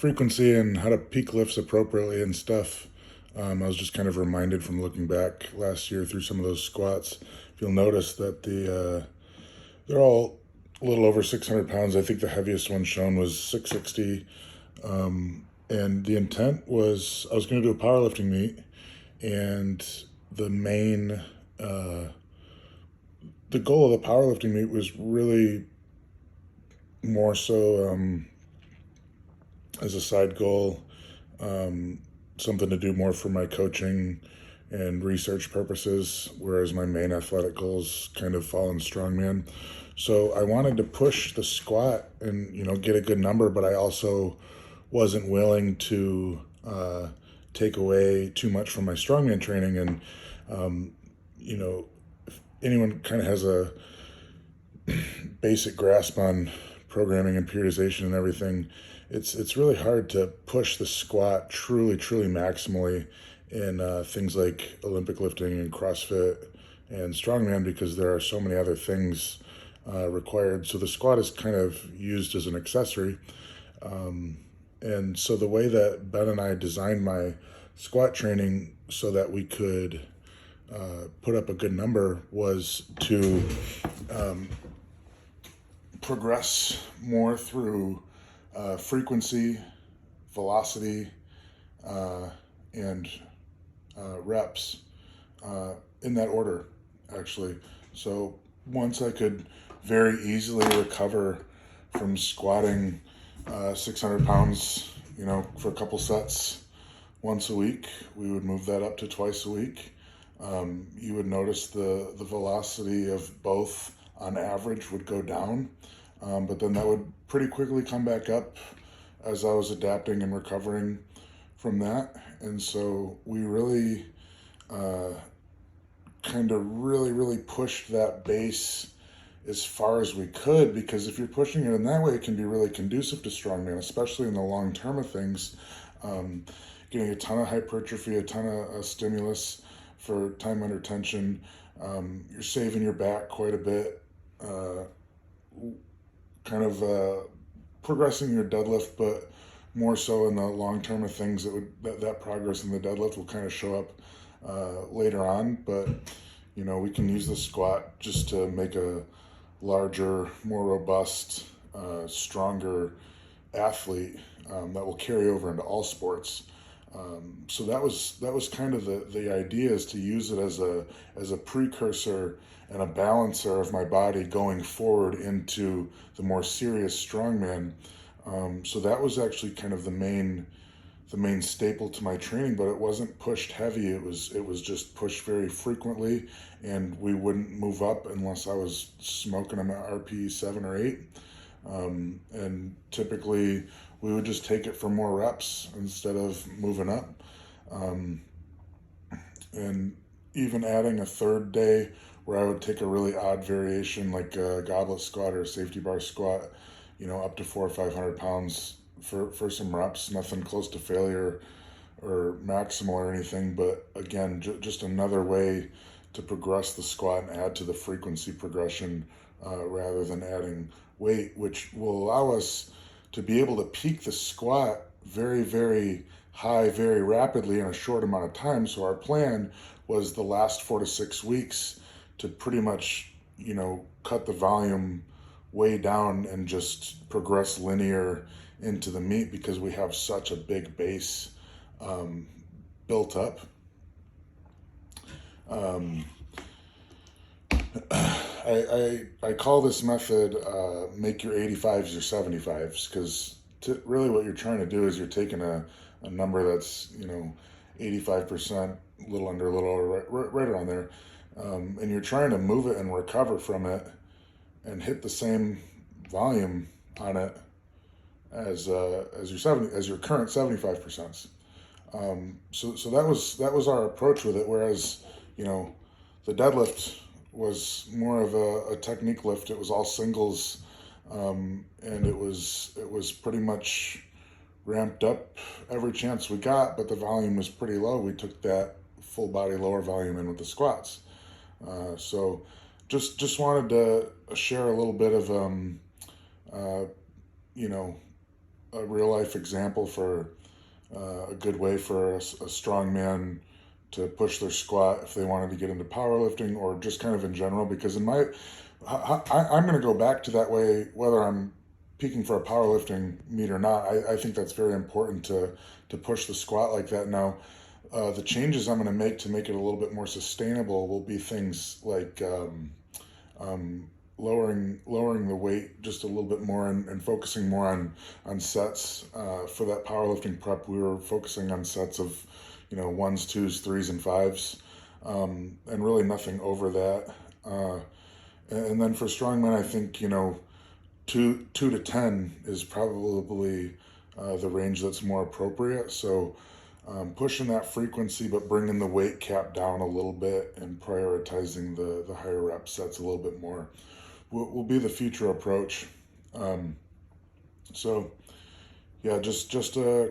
frequency and how to peak lifts appropriately and stuff. I was just kind of reminded from looking back last year through some of those squats. If you'll notice that they're all a little over 600 pounds. I think the heaviest one shown was 660. And the intent was I was going to do a powerlifting meet, and the main the goal of the powerlifting meet was really more so as a side goal, um, something to do more for my coaching and research purposes, whereas my main athletic goals kind of fall in strongman. So I wanted to push the squat and get a good number, but I also wasn't willing to take away too much from my strongman training. And um, if anyone kind of has a basic grasp on programming and periodization and everything, it's really hard to push the squat truly maximally in things like Olympic lifting and CrossFit and strongman, because there are so many other things required. So the squat is kind of used as an accessory. And so the way that Ben and I designed my squat training so that we could put up a good number was to progress more through frequency, velocity, and reps in that order, actually. So once I could very easily recover from squatting 600 pounds, for a couple sets once a week, we would move that up to twice a week. You would notice the velocity of both on average would go down, but then that would pretty quickly come back up as I was adapting and recovering from that. And so we really kind of really pushed that base as far as we could, because if you're pushing it in that way, it can be really conducive to strongman, especially in the long term of things. Getting a ton of hypertrophy, a ton of stimulus for time under tension. You're saving your back quite a bit, kind of progressing your deadlift, but more so in the long term of things, that progress in the deadlift will kind of show up later on. But we can use the squat just to make a larger, more robust, stronger athlete that will carry over into all sports. So that was kind of the idea, is to use it as a precursor and a balancer of my body going forward into the more serious strongman. So that was actually kind of the main staple to my training, but it wasn't pushed heavy. It was just pushed very frequently, and we wouldn't move up unless I was smoking them at RPE 7 or 8. And typically we would just take it for more reps instead of moving up. And even adding a third day where I would take a really odd variation, like a goblet squat or a safety bar squat, up to 400 or 500 pounds for some reps, nothing close to failure or maximal or anything, but again, just another way to progress the squat and add to the frequency progression rather than adding weight, which will allow us to be able to peak the squat very high, very rapidly in a short amount of time. So our plan was the last 4 to 6 weeks to pretty much, cut the volume way down and just progress linear into the meet, because we have such a big base built up. I call this method make your 85s your 75s, because really what you're trying to do is you're taking a number that's 85%, a little under, a little over, right around there, and you're trying to move it and recover from it and hit the same volume on it as your current 75%. So that was our approach with it. Whereas the deadlift was more of a technique lift. It was all singles, and it was pretty much ramped up every chance we got, but the volume was pretty low. We took that full body lower volume in with the squats. So just wanted to share a little bit of a real life example for a good way for a strong man to push their squat if they wanted to get into powerlifting or just kind of in general. Because I'm going to go back to that way whether I'm peaking for a powerlifting meet or not. I think that's very important to push the squat like that. Now, the changes I'm going to make to make it a little bit more sustainable will be things like um, lowering the weight just a little bit more and focusing more on sets. For that powerlifting prep, we were focusing on sets of ones, twos, threes, and fives, and really nothing over that. And then for strongman, I think two to 10 is probably the range that's more appropriate. So pushing that frequency, but bringing the weight cap down a little bit and prioritizing the higher rep sets a little bit more will be the future approach. So yeah, just